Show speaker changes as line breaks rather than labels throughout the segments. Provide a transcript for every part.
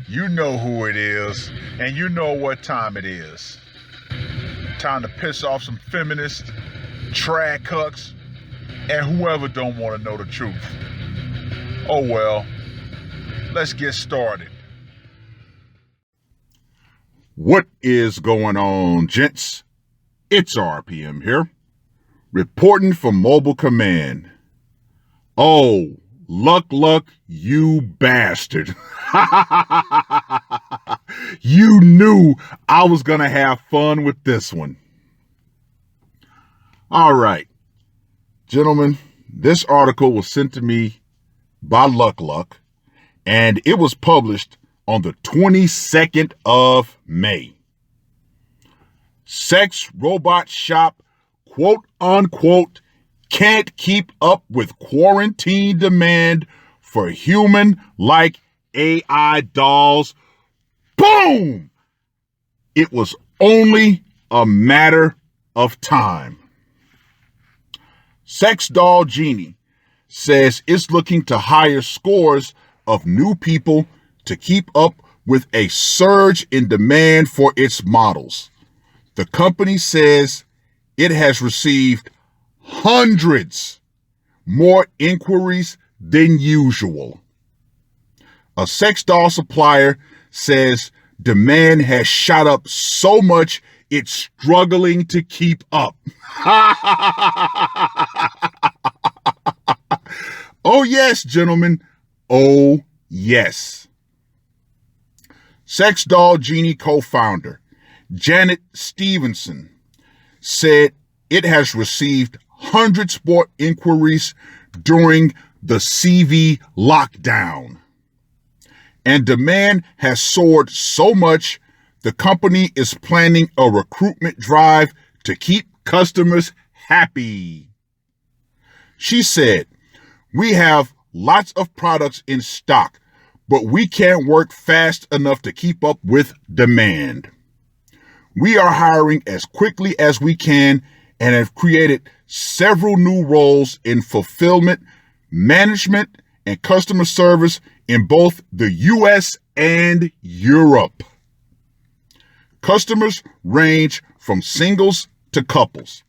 You know who it is, and you know what time it is. Time to piss off some feminists, trad cucks, and whoever don't want to know the truth. Oh well, let's get started.
What is going on, gents? It's R.P.M. here, reporting from Mobile Command. Oh, luck, you bastard. You knew I was going to have fun with this one. All right, gentlemen, this article was sent to me by Luck, and it was published on the 22nd of May. Sex robot shop, quote unquote, can't keep up with quarantine demand for human-like AI dolls. Boom! It was only a matter of time. Sex Doll Genie says it's looking to hire scores of new people to keep up with a surge in demand for its models. The company says it has received hundreds more inquiries than usual. A sex doll supplier says demand has shot up so much it's struggling to keep up. Oh yes, gentlemen. Oh yes. Sex Doll Genie co-founder Janet Stevenson said it has received hundreds more inquiries during the CV lockdown. And demand has soared so much, the company is planning a recruitment drive to keep customers happy. She said, "We have lots of products in stock, but we can't work fast enough to keep up with demand. We are hiring as quickly as we can and have created several new roles in fulfillment, management, and customer service in both the US and Europe. Customers range from singles to couples.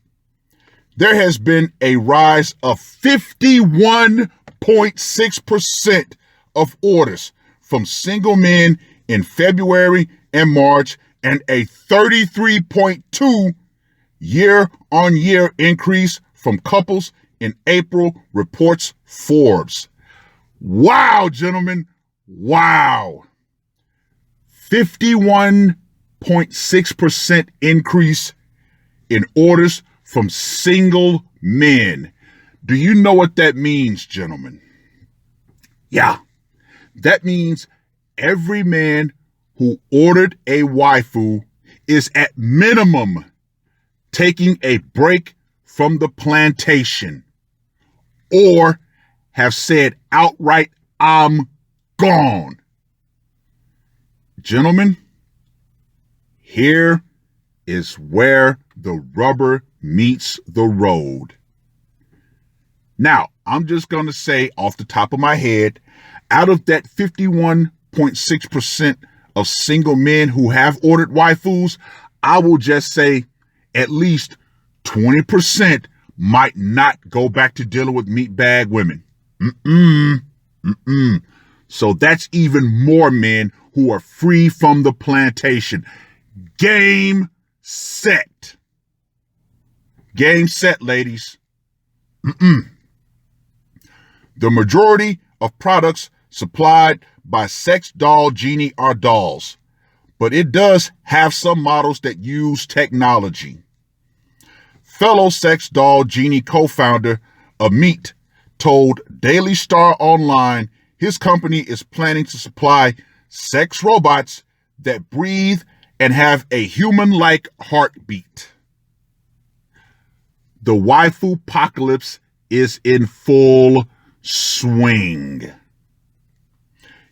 There has been a rise of 51.6% of orders from single men in February and March, and a 33.2 year-on-year increase from couples in April, reports Forbes." Wow, gentlemen. Wow. 51.6% increase in orders from single men. Do you know what that means, gentlemen? Yeah, that means every man who ordered a waifu is at minimum taking a break from the plantation, or have said outright, "I'm gone." Gentlemen, here is where the rubber meets the road. Now, I'm just going to say off the top of my head, out of that 51.6% of single men who have ordered waifus, I will just say at least 20% might not go back to dealing with meatbag women. So that's even more men who are free from the plantation. Game set. Game set, ladies. The majority of products supplied by Sex Doll Genie are dolls, but it does have some models that use technology. Fellow Sex Doll Genie co-founder Amit told Daily Star Online his company is planning to supply sex robots that breathe and have a human-like heartbeat. The WAIFUPOCALYPSE is in full swing.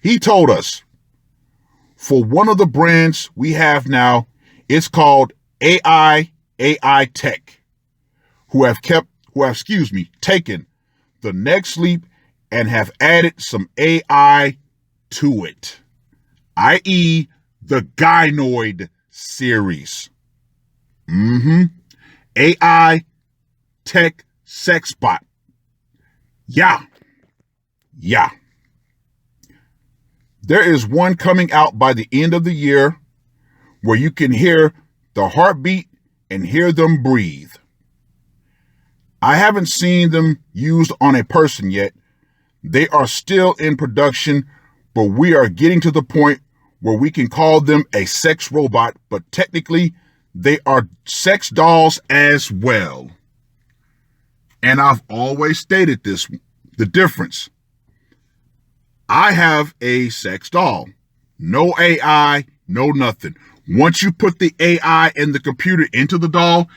He told us, for one of the brands we have now, it's called AI Tech, who have taken the next leap and have added some AI to it, i.e. the Gynoid series. AI tech sex bot. Yeah. There is one coming out by the end of the year where you can hear the heartbeat and hear them breathe. I haven't seen them used on a person yet. They are still in production, but we are getting to the point where we can call them a sex robot, but technically they are sex dolls as well. And I've always stated this, the difference. I have a sex doll. No AI, no nothing. Once you put the AI and the computer into the doll,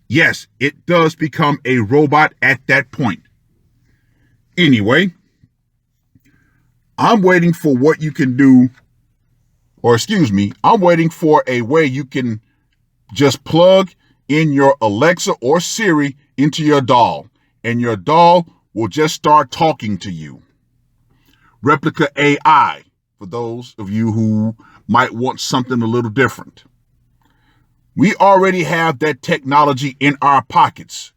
yes, it does become a robot at that point. Anyway, I'm waiting for what you can do, I'm waiting for a way you can just plug in your Alexa or Siri into your doll, and your doll will just start talking to you. Replica AI, for those of you who might want something a little different. We already have that technology in our pockets.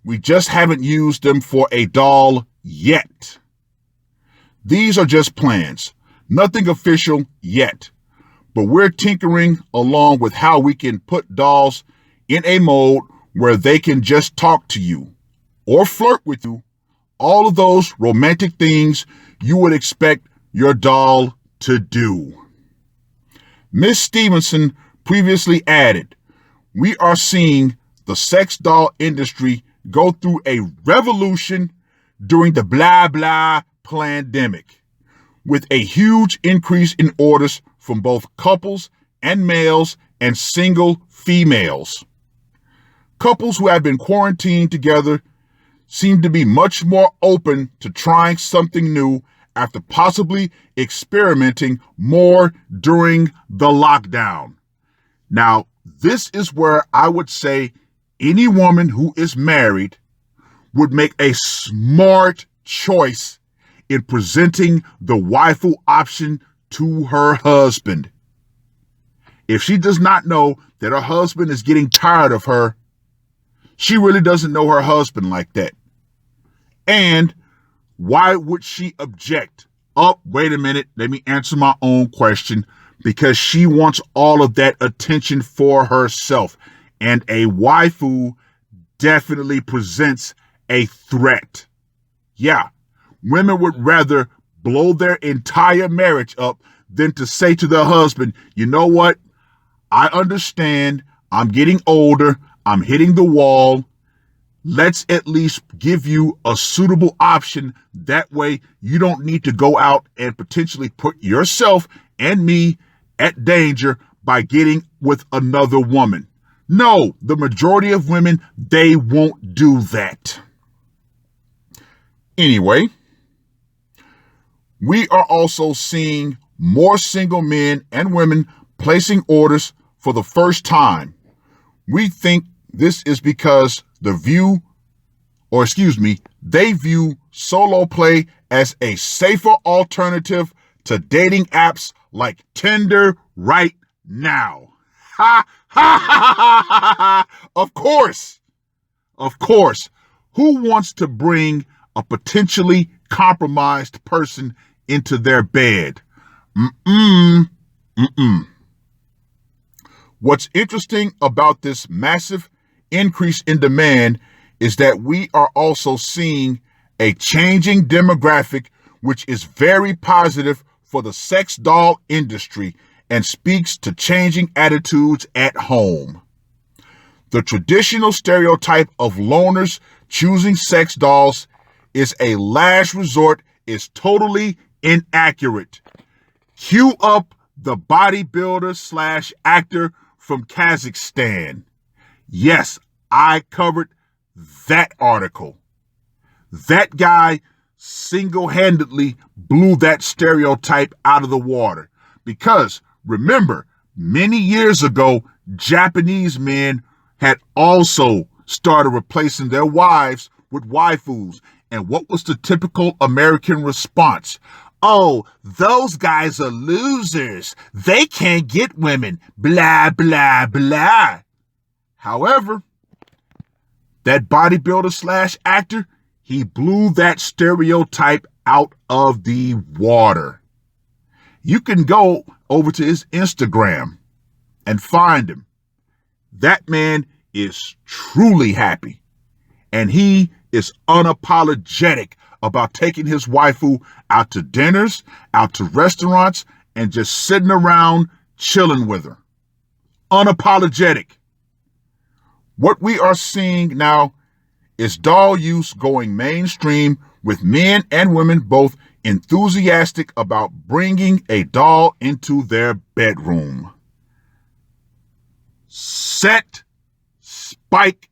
We just haven't used them for a doll yet. These are just plans, nothing official yet, but we're tinkering along with how we can put dolls in a mode where they can just talk to you or flirt with you, all of those romantic things you would expect your doll to do. Ms. Stevenson previously added, we are seeing the sex doll industry go through a revolution during the blah blah pandemic, with a huge increase in orders from both couples and males and single females. Couples who have been quarantined together seem to be much more open to trying something new after possibly experimenting more during the lockdown. Now, this is where I would say any woman who is married would make a smart choice in presenting the waifu option to her husband. If she does not know that her husband is getting tired of her, she really doesn't know her husband like that. And why would she object? Oh, wait a minute. Let me answer my own question. Because she wants all of that attention for herself. And a waifu definitely presents a threat. Yeah, women would rather blow their entire marriage up than to say to their husband, you know what? I understand. I'm getting older. I'm hitting the wall. Let's at least give you a suitable option. That way you don't need to go out and potentially put yourself and me at danger by getting with another woman. No, the majority of women, they won't do that. Anyway, we are also seeing more single men and women placing orders for the first time. We think this is because they view solo play as a safer alternative to dating apps like Tinder right now. Ha ha ha ha ha ha! Of course. Who wants to bring a potentially compromised person into their bed? What's interesting about this massive increase in demand is that we are also seeing a changing demographic, which is very positive for the sex doll industry and speaks to changing attitudes at home. The traditional stereotype of loners choosing sex dolls is a last resort is totally inaccurate. Cue up the bodybuilder / actor from Kazakhstan. Yes, I covered that article. That guy single-handedly blew that stereotype out of the water. Because remember, many years ago, Japanese men had also started replacing their wives with waifus. And what was the typical American response? Oh, those guys are losers. They can't get women. Blah, blah, blah. However, that bodybuilder slash actor, he blew that stereotype out of the water. You can go over to his Instagram and find him. That man is truly happy. And he is unapologetic about taking his waifu out to dinners, out to restaurants, and just sitting around chilling with her. Unapologetic. What we are seeing now is doll use going mainstream, with men and women both enthusiastic about bringing a doll into their bedroom. Set, spike,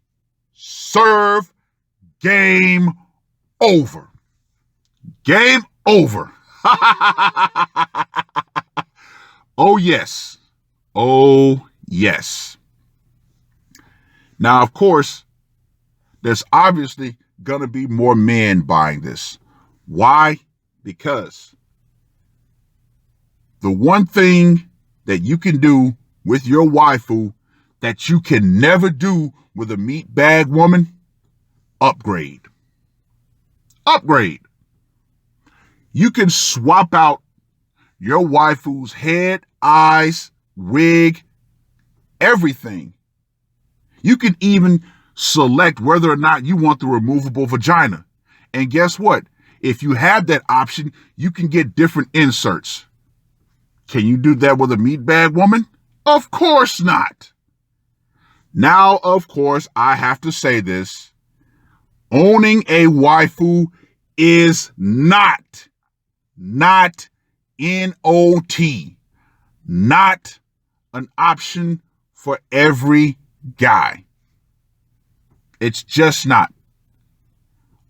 serve, game over. Game over. Oh, yes. Oh, yes. Now, of course, there's obviously going to be more men buying this. Why? Because the one thing that you can do with your waifu that you can never do with a meat bag woman, upgrade. Upgrade. You can swap out your waifu's head, eyes, wig, everything. You can even select whether or not you want the removable vagina. And guess what? If you have that option, you can get different inserts. Can you do that with a meat bag woman? Of course not. Now, of course, I have to say this. Owning a waifu is not N-O-T, not an option for every guy. It's just not.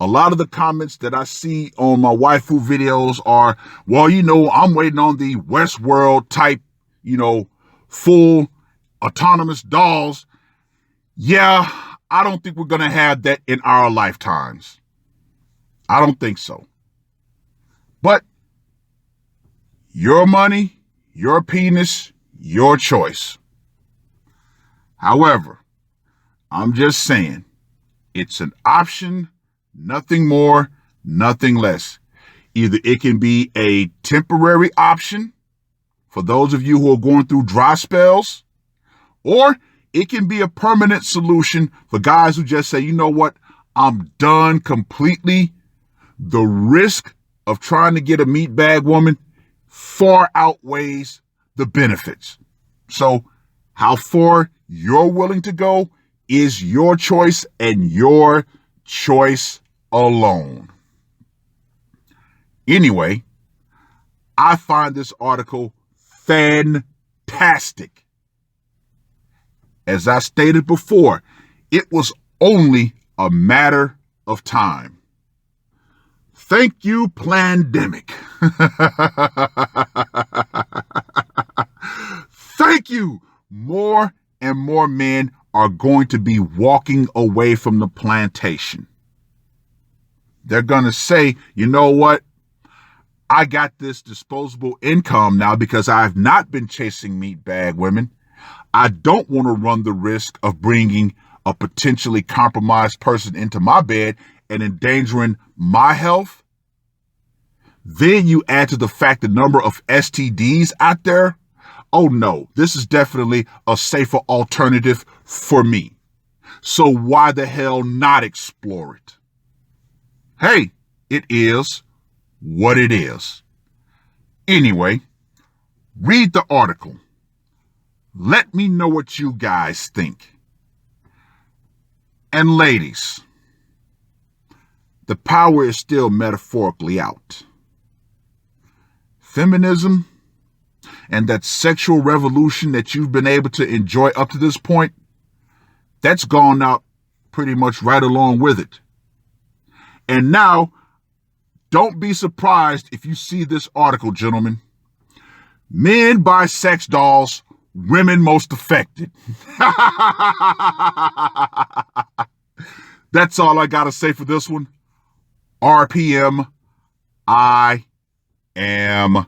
A lot of the comments that I see on my waifu videos are, well, I'm waiting on the Westworld type, full autonomous dolls. Yeah, I don't think we're going to have that in our lifetimes. I don't think so. But your money, your penis, your choice. However, I'm just saying, it's an option, nothing more, nothing less. Either it can be a temporary option for those of you who are going through dry spells, or it can be a permanent solution for guys who just say, you know what, I'm done completely. The risk of trying to get a meat bag woman far outweighs the benefits. So how far you're willing to go is your choice and your choice alone. Anyway, I find this article fantastic. As I stated before, it was only a matter of time. Thank you, Plandemic. Thank you. More and more men are going to be walking away from the plantation. They're going to say, you know what? I got this disposable income now because I've not been chasing meat bag women. I don't want to run the risk of bringing a potentially compromised person into my bed and endangering my health. Then you add to the fact the number of STDs out there. Oh no, this is definitely a safer alternative for me. So why the hell not explore it? Hey, it is what it is. Anyway, read the article. Let me know what you guys think. And ladies, the power is still metaphorically out. Feminism and that sexual revolution that you've been able to enjoy up to this point, that's gone out pretty much right along with it. And now, don't be surprised if you see this article, gentlemen. Men buy sex dolls, women most affected. That's all I got to say for this one. R.P.M. I am